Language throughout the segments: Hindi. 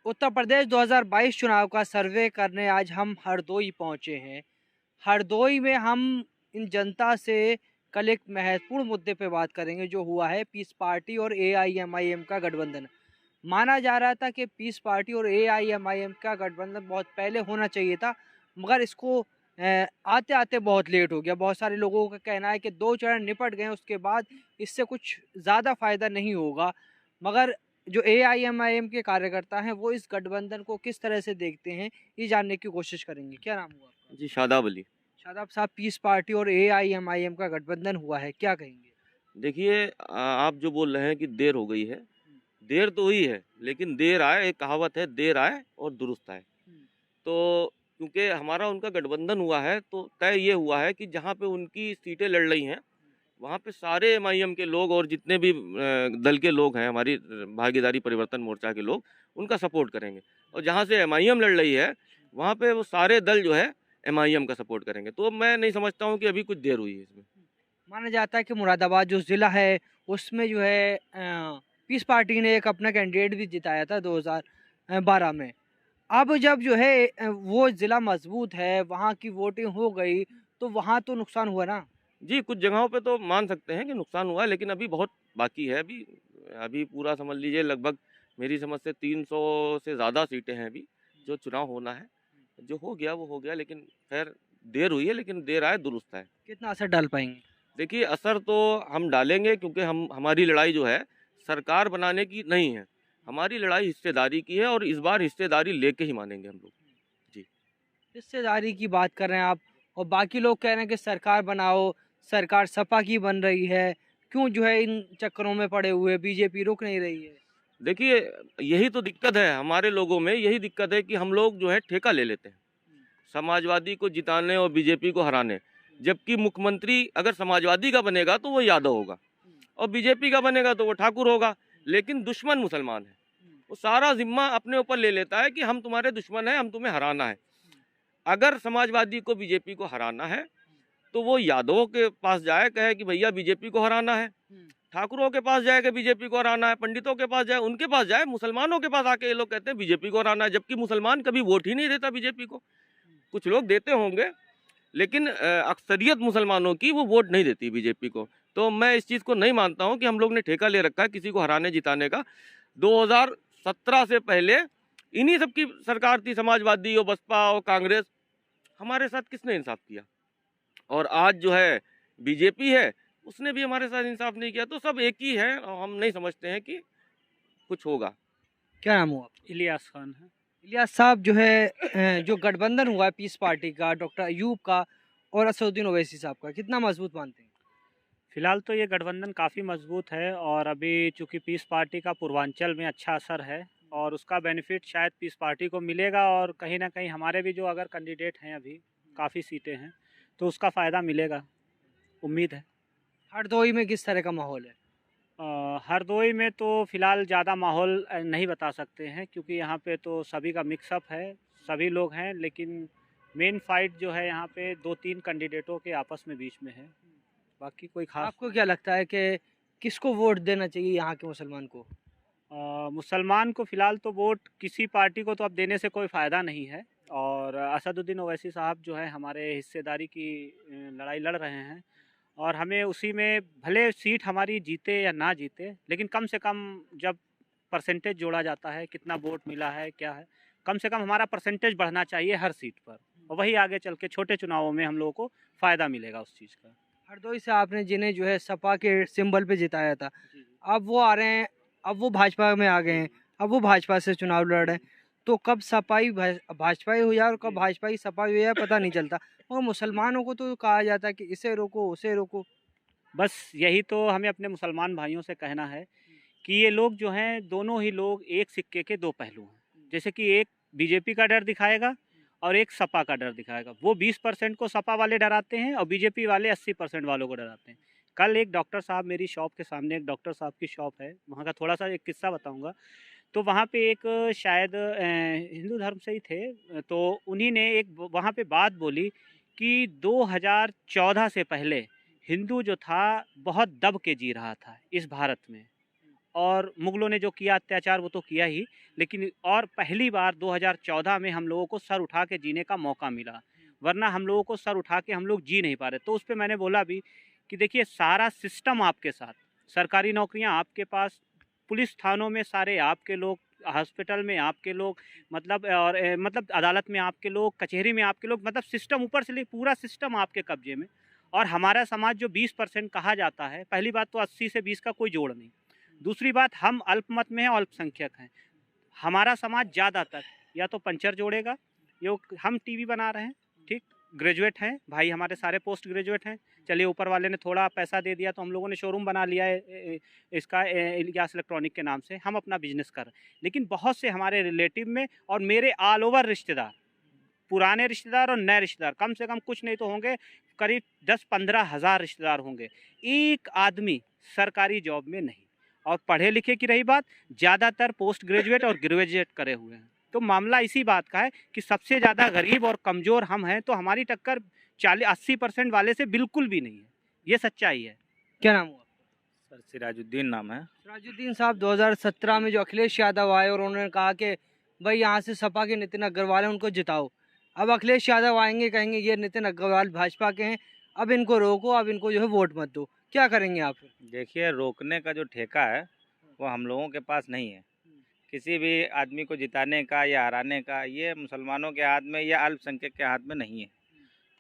उत्तर प्रदेश 2022 चुनाव का सर्वे करने आज हम हरदोई पहुंचे हैं। हरदोई में हम इन जनता से कल एक महत्वपूर्ण मुद्दे पे बात करेंगे जो हुआ है पीस पार्टी और एआईएमआईएम का गठबंधन। माना जा रहा था कि पीस पार्टी और एआईएमआईएम का गठबंधन बहुत पहले होना चाहिए था, मगर इसको आते आते बहुत लेट हो गया। बहुत सारे लोगों का कहना है कि 2 चरण निपट गए, उसके बाद इससे कुछ ज़्यादा फ़ायदा नहीं होगा। मगर जो एआईएमआईएम के कार्यकर्ता हैं वो इस गठबंधन को किस तरह से देखते हैं, ये जानने की कोशिश करेंगे। क्या नाम हुआ आपका? जी, शादाब अली। शादाब साहब, पीस पार्टी और एआईएमआईएम का गठबंधन हुआ है, क्या कहेंगे? देखिए आप जो बोल रहे हैं कि देर हो गई है, देर तो हुई है, लेकिन देर आए, एक कहावत है, देर आए और दुरुस्त आए। तो क्योंकि हमारा उनका गठबंधन हुआ है, तो तय ये हुआ है कि जहाँ पे उनकी सीटें लड़ रही हैं, वहाँ पे सारे एमआईएम के लोग और जितने भी दल के लोग हैं, हमारी भागीदारी परिवर्तन मोर्चा के लोग, उनका सपोर्ट करेंगे। और जहाँ से एमआईएम लड़ रही है, वहाँ पे वो सारे दल जो है एमआईएम का सपोर्ट करेंगे। तो मैं नहीं समझता हूँ कि अभी कुछ देर हुई है इसमें। माना जाता है कि मुरादाबाद जो ज़िला है उसमें जो है पीस पार्टी ने एक अपना कैंडिडेट भी जिताया था 2012 में। अब जब जो है वो ज़िला मजबूत है, वहाँ की वोटिंग हो गई, तो वहाँ तो नुकसान हुआ ना? जी, कुछ जगहों पे तो मान सकते हैं कि नुकसान हुआ है, लेकिन अभी बहुत बाकी है। अभी अभी पूरा समझ लीजिए, लगभग मेरी समझ से 300 से ज़्यादा सीटें हैं अभी, जो चुनाव होना है। जो हो गया वो हो गया, लेकिन खैर देर हुई है, लेकिन देर आए दुरुस्त आए। कितना असर डाल पाएंगे? देखिए असर तो हम डालेंगे, क्योंकि हमारी लड़ाई जो है सरकार बनाने की नहीं है, हमारी लड़ाई हिस्सेदारी की है, और इस बार हिस्सेदारी लेके ही मानेंगे हम लोग। जी। हिस्सेदारी की बात कर रहे हैं आप, और बाकी लोग कह रहे हैं कि सरकार बनाओ, सरकार सपा की बन रही है, क्यों जो है इन चक्करों में पड़े हुए, बीजेपी रुक नहीं रही है? देखिए यही तो दिक्कत है हमारे लोगों में, यही दिक्कत है कि हम लोग जो है ठेका ले लेते हैं समाजवादी को जिताने और बीजेपी को हराने। जबकि मुख्यमंत्री अगर समाजवादी का बनेगा तो वो यादव होगा, और बीजेपी का बनेगा तो वो ठाकुर होगा। लेकिन दुश्मन मुसलमान है, वो सारा जिम्मा अपने ऊपर ले लेता है कि हम तुम्हारे दुश्मन हैं, हम तुम्हें हराना है। अगर समाजवादी को बीजेपी को हराना है तो वो यादवों के पास जाए, कहे कि भैया बीजेपी को हराना है, ठाकुरों के पास जाए कि बीजेपी को हराना है, पंडितों के पास जाए, उनके पास जाए, मुसलमानों के पास आके ये लोग कहते हैं बीजेपी को हराना है, जबकि मुसलमान कभी वोट ही नहीं देता बीजेपी को। कुछ लोग देते होंगे, लेकिन अक्सरियत मुसलमानों की वो वोट नहीं देती बीजेपी को। तो मैं इस चीज़ को नहीं मानता हूँ कि हम लोग ने ठेका ले रखा है किसी को हराने जिताने का। 2017 से पहले इन्हीं सबकी सरकार थी, समाजवादी और बसपा और कांग्रेस। हमारे साथ किसने इंसाफ किया? और आज जो है बीजेपी है, उसने भी हमारे साथ इंसाफ नहीं किया। तो सब एक ही है, और हम नहीं समझते हैं कि कुछ होगा। क्या नाम हुआ आपका? इलियास खान है। इलियास साहब, जो है जो गठबंधन हुआ है पीस पार्टी का, डॉक्टर अयूब का और असदुद्दीन ओवैसी साहब का, कितना मजबूत मानते हैं? फिलहाल तो ये गठबंधन काफ़ी मजबूत है, और अभी चूंकि पीस पार्टी का पूर्वांचल में अच्छा असर है, और उसका बेनिफिट शायद पीस पार्टी को मिलेगा, और कहीं ना कहीं हमारे भी जो अगर कैंडिडेट हैं अभी काफ़ी सीटें हैं तो उसका फ़ायदा मिलेगा, उम्मीद है। हरदोई में किस तरह का माहौल है? हरदोई में तो फ़िलहाल ज़्यादा माहौल नहीं बता सकते हैं, क्योंकि यहाँ पे तो सभी का मिक्सअप है, सभी लोग हैं, लेकिन मेन फाइट जो है यहाँ पे 2-3 कैंडिडेटों के आपस में बीच में है, बाकी कोई खास। आपको क्या लगता है कि किसको वोट देना चाहिए यहाँ के मुसलमान को? मुसलमान को फ़िलहाल तो वोट किसी पार्टी को तो अब देने से कोई फ़ायदा नहीं है, और असदुद्दीन ओवैसी साहब जो है हमारे हिस्सेदारी की लड़ाई लड़ रहे हैं, और हमें उसी में भले सीट हमारी जीते या ना जीते, लेकिन कम से कम जब परसेंटेज जोड़ा जाता है, कितना वोट मिला है क्या है, कम से कम हमारा परसेंटेज बढ़ना चाहिए हर सीट पर, और वही आगे चल के छोटे चुनावों में हम लोगों को फ़ायदा मिलेगा उस चीज़ का। हरदोई से आपने जिन्हें जो है सपा के सिंबल पे जिताया था, जी जी। अब वो आ रहे हैं, अब वो भाजपा में आ गए हैं, अब वो भाजपा से चुनाव लड़ रहे हैं, तो कब सपाई भाजपा ही हो जाए और कब भाजपा ही सपा ही हो जाए पता नहीं चलता। और मुसलमानों को तो कहा जाता है कि इसे रोको उसे रोको। बस यही तो हमें अपने मुसलमान भाइयों से कहना है कि ये लोग जो हैं दोनों ही लोग एक सिक्के के दो पहलू हैं। जैसे कि एक बीजेपी का डर दिखाएगा और एक सपा का डर दिखाएगा। वो 20% को सपा वाले डराते हैं और बीजेपी वाले 80% वालों को डराते हैं। कल एक डॉक्टर साहब, मेरी शॉप के सामने एक डॉक्टर साहब की शॉप है, वहाँ का थोड़ा सा एक किस्सा बताऊँगा। तो वहाँ पे एक शायद हिंदू धर्म से ही थे, तो उन्हीं ने एक वहाँ पे बात बोली कि 2014 से पहले हिंदू जो था बहुत दब के जी रहा था इस भारत में, और मुगलों ने जो किया अत्याचार वो तो किया ही, लेकिन और पहली बार 2014 में हम लोगों को सर उठा के जीने का मौका मिला, वरना हम लोगों को सर उठा के हम लोग जी नहीं पा रहे। तो उस पर मैंने बोला भी कि देखिए सारा सिस्टम आपके साथ, सरकारी नौकरियां आपके पास, पुलिस थानों में सारे आपके लोग, हॉस्पिटल में आपके लोग, मतलब और मतलब अदालत में आपके लोग, कचहरी में आपके लोग, मतलब सिस्टम ऊपर से पूरा सिस्टम आपके कब्जे में। और हमारा समाज जो 20% कहा जाता है, पहली बात तो 80 से 20 का कोई जोड़ नहीं, दूसरी बात हम अल्पमत में हैं, अल्पसंख्यक हैं। हमारा समाज ज़्यादातर या तो पंचर जोड़ेगा, यो हम टीवी बना रहे हैं, ठीक, ग्रेजुएट हैं भाई, हमारे सारे पोस्ट ग्रेजुएट हैं। चलिए ऊपर वाले ने थोड़ा पैसा दे दिया तो हम लोगों ने शोरूम बना लिया है इसका इलियास इलेक्ट्रॉनिक के नाम से, हम अपना बिजनेस कर रहे हैं। लेकिन बहुत से हमारे रिलेटिव में और मेरे ऑल ओवर रिश्तेदार, पुराने रिश्तेदार और नए रिश्तेदार, कम से कम कुछ नहीं तो होंगे करीब 10-15 हज़ार रिश्तेदार होंगे। एक आदमी सरकारी जॉब में नहीं, और पढ़े लिखे की रही बात, ज़्यादातर पोस्ट ग्रेजुएट और ग्रेजुएट करे हुए हैं। तो मामला इसी बात का है कि सबसे ज़्यादा गरीब और कमज़ोर हम हैं, तो हमारी टक्कर 40-80% वाले से बिल्कुल भी नहीं है, ये सच्चाई है। क्या नाम हुआ? सर सिराजुद्दीन नाम है। सिराजुद्दीन साहब, 2017 में जो अखिलेश यादव आए और उन्होंने कहा कि भाई यहाँ से सपा के नितिन अग्रवाल हैं, उनको जिताओ। अब अखिलेश यादव आएंगे, कहेंगे ये नितिन अग्रवाल भाजपा के हैं, अब इनको रोको, अब इनको जो है वोट मत दो। क्या करेंगे आप? देखिए, रोकने का जो ठेका है वो हम लोगों के पास नहीं है। किसी भी आदमी को जिताने का या हराने का ये मुसलमानों के हाथ में या अल्पसंख्यक के हाथ में नहीं है,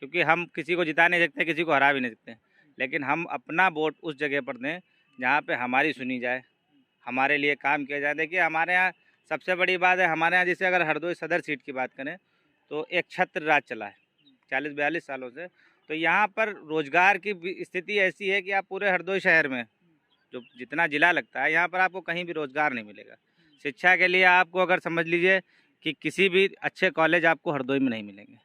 क्योंकि हम किसी को जिता नहीं सकते, किसी को हरा भी नहीं सकते। लेकिन हम अपना वोट उस जगह पर दें जहाँ पे हमारी सुनी जाए, हमारे लिए काम किया जाए। देखिए, हमारे यहाँ सबसे बड़ी बात है, हमारे यहाँ जैसे अगर हरदोई सदर सीट की बात करें तो एक छत्र राज चला है 40-42 सालों से। तो यहाँ पर रोजगार की स्थिति ऐसी है कि आप पूरे हरदोई शहर में जो जितना ज़िला लगता है, यहाँ पर आपको कहीं भी रोजगार नहीं मिलेगा। शिक्षा के लिए आपको अगर समझ लीजिए कि किसी भी अच्छे कॉलेज आपको हरदोई में नहीं मिलेंगे।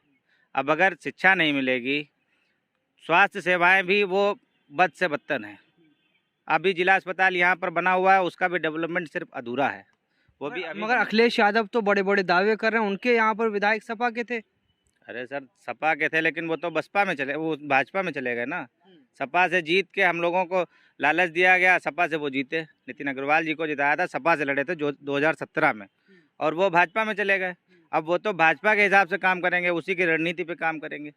अब अगर शिक्षा नहीं मिलेगी, स्वास्थ्य सेवाएं भी वो बद से बदतर हैं। अभी जिला अस्पताल यहाँ पर बना हुआ है, उसका भी डेवलपमेंट सिर्फ अधूरा है, वो भी अभी। मगर अखिलेश यादव तो बड़े बड़े दावे कर रहे हैं, उनके यहाँ पर विधायक सपा के थे। अरे सर, सपा के थे लेकिन वो तो बसपा में चले, वो भाजपा में चले गए ना। सपा से जीत के हम लोगों को लालच दिया गया, सपा से वो जीते। नितिन अग्रवाल जी को जिताया था, सपा से लड़े थे जो 2017 में, और वो भाजपा में चले गए। अब वो तो भाजपा के हिसाब से काम करेंगे, उसी की रणनीति पे काम करेंगे।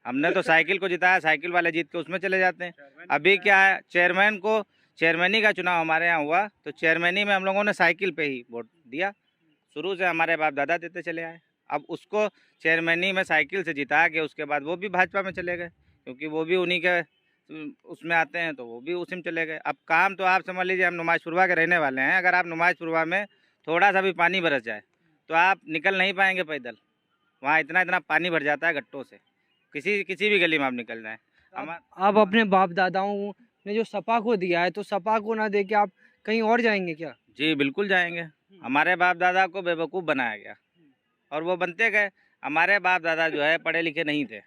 हमने तो साइकिल को जिताया, साइकिल वाले जीत के उसमें चले जाते हैं। अभी क्या है, चेयरमैनी का चुनाव हमारे यहाँ हुआ तो चेयरमैनी में हम लोगों ने साइकिल पे ही वोट दिया, शुरू से हमारे बाप दादा देते चले आए। अब उसको चेयरमैनी में साइकिल से जिता के उसके बाद वो भी भाजपा में चले गए, क्योंकि वो भी उन्हीं के उसमें आते हैं, तो वो भी उसी में चले गए। अब काम तो आप समझ लीजिए, हम नुमाइशपुरवा के रहने वाले हैं। अगर आप नुमाइशपुरवा में थोड़ा सा भी पानी बरस जाए तो आप निकल नहीं पाएंगे पैदल, वहाँ इतना पानी भर जाता है गट्टों से, किसी भी गली में आप निकल जाएँ। आप अपने बाप दादाओं ने जो सपा को दिया है, तो सपा को ना दे के आप कहीं और जाएंगे क्या? जी बिल्कुल जाएंगे। हमारे बाप दादा को बेवकूफ़ बनाया गया और वो बनते गए। हमारे बाप दादा जो है पढ़े लिखे नहीं थे,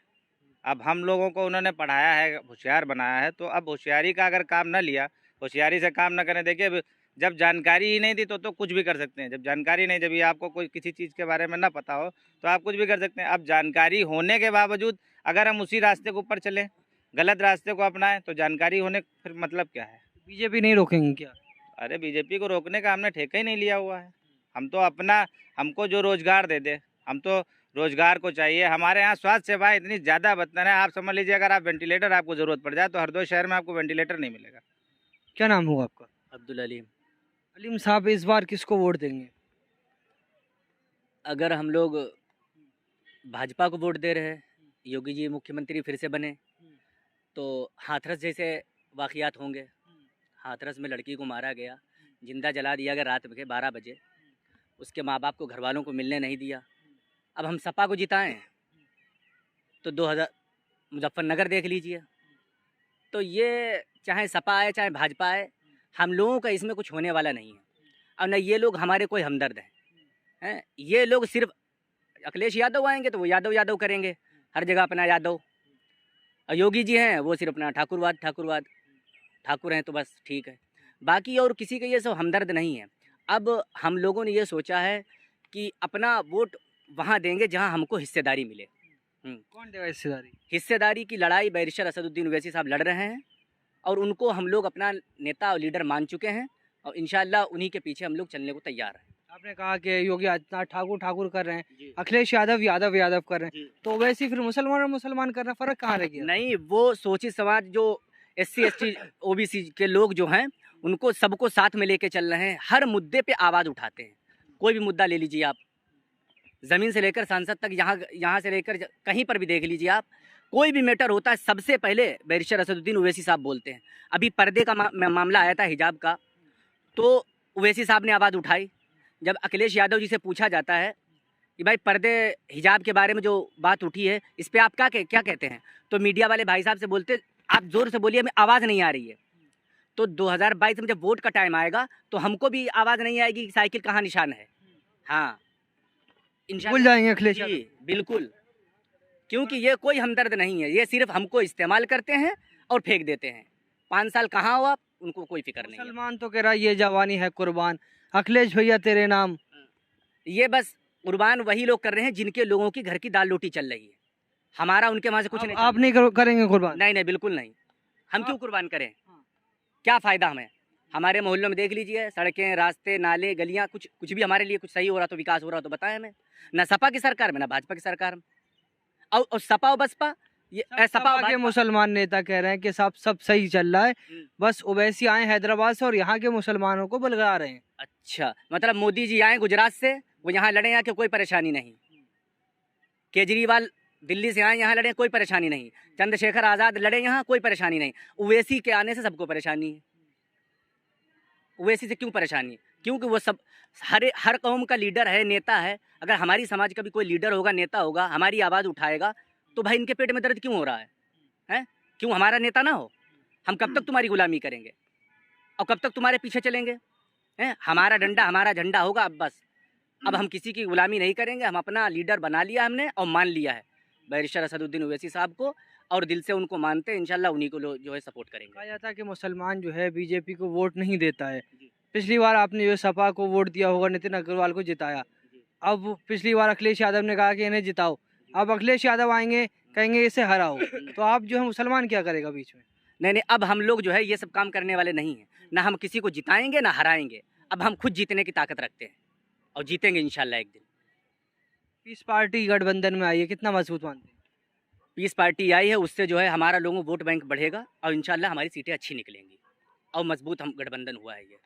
अब हम लोगों को उन्होंने पढ़ाया है, होशियार बनाया है। तो अब होशियारी का अगर काम न लिया, होशियारी से काम न करें। देखिए, जब जानकारी ही नहीं थी तो कुछ भी कर सकते हैं। जब जानकारी नहीं, जब ये आपको कोई किसी चीज़ के बारे में ना पता हो तो आप कुछ भी कर सकते हैं। अब जानकारी होने के बावजूद अगर हम उसी रास्ते के ऊपर चलें, गलत रास्ते को अपनाएं, तो जानकारी होने फिर मतलब क्या है? बीजेपी नहीं रोकेंगे क्या? अरे बीजेपी को रोकने का हमने ठेका ही नहीं लिया हुआ है। हम तो अपना, हमको जो रोजगार दे दे, हम तो रोजगार को चाहिए। हमारे यहाँ स्वास्थ्य सेवाएं इतनी ज़्यादा बदतर है, आप समझ लीजिए अगर आप वेंटिलेटर आपको ज़रूरत पड़ जाए तो हरदोई शहर में आपको वेंटिलेटर नहीं मिलेगा। क्या नाम होगा आपका? अब्दुल अलीम। अलीम साहब, इस बार किसको वोट देंगे? अगर हम लोग भाजपा को वोट दे रहे हैं, योगी जी मुख्यमंत्री फिर से बने, तो हाथरस जैसे वाक़यात होंगे। हाथरस में लड़की को मारा गया, जिंदा जला दिया गया रात के 12 बजे, उसके माँ बाप को, घर वालों को मिलने नहीं दिया। अब हम सपा को जिताएं तो 2000 मुजफ्फरनगर देख लीजिए। तो ये चाहे सपा आए चाहे भाजपा आए, हम लोगों का इसमें कुछ होने वाला नहीं है। और न ये लोग हमारे कोई हमदर्द हैं। ये लोग सिर्फ अखिलेश यादव आएंगे तो वो यादव करेंगे, हर जगह अपना यादव। और योगी जी हैं वो सिर्फ अपना ठाकुरवाद, ठाकुर हैं तो बस ठीक है, बाकी और किसी का ये सब हमदर्द नहीं है। अब हम लोगों ने ये सोचा है कि अपना वोट वहाँ देंगे जहाँ हमको हिस्सेदारी मिले। कौन देगा हिस्सेदारी? हिस्सेदारी की लड़ाई बैरिस्टर असदुद्दीन ओवैसी साहब लड़ रहे हैं और उनको हम लोग अपना नेता और लीडर मान चुके हैं। और इंशाल्लाह उन्हीं के पीछे हम लोग चलने को तैयार हैं। आपने कहा कि योगी आदित्यनाथ ठाकुर ठाकुर कर रहे हैं, अखिलेश यादव यादव यादव कर रहे हैं, तो वैसे ही फिर मुसलमान और मुसलमान करना फर्क कहाँ रह गया? नहीं, वो शोषित समाज जो SC ST OBC के लोग जो हैं उनको सबको साथ में लेके चल रहे हैं, हर मुद्दे पे आवाज़ उठाते हैं। कोई भी मुद्दा ले लीजिए आप, ज़मीन से लेकर सांसद तक, यहाँ से लेकर कहीं पर भी देख लीजिए आप, कोई भी मैटर होता है सबसे पहले बैरिस्टर असदुद्दीन ओवैसी साहब बोलते हैं। अभी पर्दे का मामला आया था हिजाब का, तो ओवैसी साहब ने आवाज़ उठाई। जब अखिलेश यादव जी से पूछा जाता है कि भाई पर्दे हिजाब के बारे में जो बात उठी है इस पर आप क्या कहते हैं, तो मीडिया वाले भाई साहब से बोलते आप ज़ोर से बोलिए, हमें आवाज़ नहीं आ रही है। तो 2022 में जब वोट का टाइम आएगा तो हमको भी आवाज़ नहीं आएगी कि साइकिल कहाँ निशान है। हाँ, भूल जाएंगे अखिलेश यादव। जी बिल्कुल, क्योंकि ये कोई हमदर्द नहीं है, ये सिर्फ हमको इस्तेमाल करते हैं और फेंक देते हैं। 5 साल कहाँ हो आप, उनको कोई फिक्र नहीं है। मुसलमान तो कह रहा है ये जवानी है कुर्बान, अखिलेश भैया तेरे नाम। ये बस कुर्बान वही लोग कर रहे हैं जिनके लोगों की घर की दाल रोटी चल रही है, हमारा उनके वहाँ से कुछ नहीं। आप नहीं करेंगे कुर्बान? नहीं नहीं, बिल्कुल नहीं। हम क्यों कुर्बान करें, क्या फ़ायदा हमें? हमारे मोहल्लों में देख लीजिए, सड़कें, रास्ते, नाले, गलियाँ, कुछ भी हमारे लिए कुछ सही हो रहा तो, विकास हो रहा तो बताएं हमें। ना सपा की सरकार में, ना भाजपा की सरकार में। और सपा और बसपा, ये सपा के मुसलमान नेता कह रहे हैं कि सब सही चल रहा है, बस ओवैसी आए हैदराबाद से और यहाँ के मुसलमानों को बलगा रहे हैं। अच्छा, मतलब मोदी जी आए गुजरात से, वो यहाँ लड़े, आके कोई परेशानी नहीं। केजरीवाल दिल्ली से आए, यहाँ लड़े, कोई परेशानी नहीं। चंद्रशेखर आज़ाद लड़े, यहाँ कोई परेशानी नहीं। ओवैसी के आने से सबको परेशानी है। ओवैसी से क्यों परेशानी? क्योंकि वो सब हर कौम का लीडर है, नेता है। अगर हमारी समाज का भी कोई लीडर होगा, नेता होगा, हमारी आवाज़ उठाएगा, तो भाई इनके पेट में दर्द क्यों हो रहा है? हैं? क्यों हमारा नेता ना हो? हम कब तक तुम्हारी गुलामी करेंगे और कब तक तुम्हारे पीछे चलेंगे? हैं? हमारा डंडा हमारा झंडा होगा। अब बस, अब हम किसी की गुलामी नहीं करेंगे। हम अपना लीडर बना लिया हमने और मान लिया है बैरिस्टर असदुद्दीन ओवैसी साहब को, और दिल से उनको मानते हैं। इंशाल्लाह उन्हीं को जो है सपोर्ट करेंगे। कहा जाता है कि मुसलमान जो है बीजेपी को वोट नहीं देता है। पिछली बार आपने जो सपा को वोट दिया होगा, नितिन अग्रवाल को जिताया। अब पिछली बार अखिलेश यादव ने कहा कि इन्हें जिताओ, अब अखिलेश यादव आएंगे, कहेंगे इसे हराओ, तो आप जो है मुसलमान क्या करेगा बीच में? नहीं नहीं, अब हम लोग जो है ये सब काम करने वाले नहीं हैं। ना हम किसी को जिताएंगे ना हराएंगे। अब हम खुद जीतने की ताकत रखते हैं और जीतेंगे इंशाल्लाह एक दिन। पीस पार्टी गठबंधन में आई है, कितना मजबूत मानते हैं? पीस पार्टी आई है, उससे जो है हमारा लोगों वोट बैंक बढ़ेगा और इंशाल्लाह हमारी सीटें अच्छी निकलेंगी और मजबूत हम गठबंधन हुआ है ये।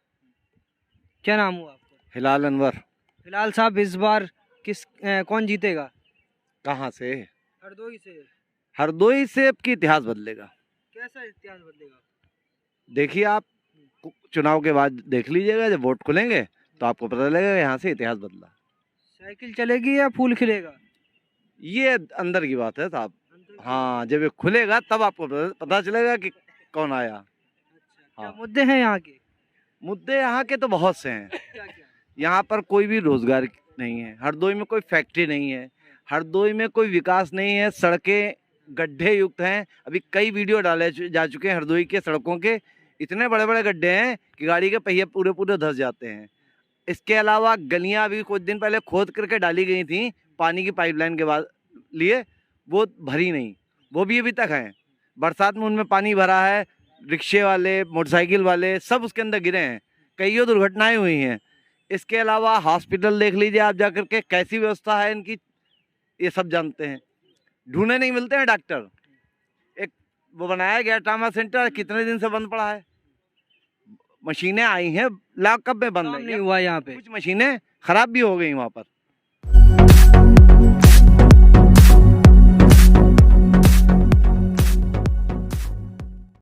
क्या नाम हुआ आपका? हिलाल अनवर। फिलहाल साहब इस बार कौन जीतेगा? कहाँ से? हरदोई से। हरदोई से अब की इतिहास बदलेगा। कैसा इतिहास बदलेगा? देखिए आप चुनाव के बाद देख लीजिएगा, जब वोट खुलेंगे तो आपको पता लगेगा यहाँ से इतिहास बदला। साइकिल चलेगी या फूल खिलेगा? ये अंदर की बात है साहब। हाँ, जब ये खुलेगा तब आपको पता चलेगा कि कौन आया। अच्छा, हाँ। मुद्दे हैं यहाँ के? मुद्दे यहाँ के तो बहुत से हैं। क्या क्या? यहाँ पर कोई भी रोजगार नहीं है, हरदोई में कोई फैक्ट्री नहीं है, हरदोई में कोई विकास नहीं है, सड़कें गड्ढे युक्त हैं। अभी कई वीडियो डाले जा चुके हैं हरदोई के सड़कों के, इतने बड़े बड़े गड्ढे हैं कि गाड़ी के पहिए पूरे पूरे धंस जाते हैं। इसके अलावा गलियां अभी कुछ दिन पहले खोद करके डाली गई थी पानी की पाइपलाइन के बाद लिए, वो भरी नहीं, वो भी अभी तक हैं। बरसात में उनमें पानी भरा है, रिक्शे वाले, मोटरसाइकिल वाले सब उसके अंदर गिरे हैं, कईयों दुर्घटनाएं हुई हैं। इसके अलावा हॉस्पिटल देख लीजिए आप जाकर के, कैसी व्यवस्था है इनकी, ये सब जानते हैं। ढूंढने नहीं मिलते हैं डॉक्टर। एक वो बनाया गया ट्रामा सेंटर, कितने दिन से बंद पड़ा है। मशीनें आई हैं, लॉकअप में बंद काम नहीं हुआ यहाँ पे। कुछ मशीनें खराब भी हो गई वहाँ पर।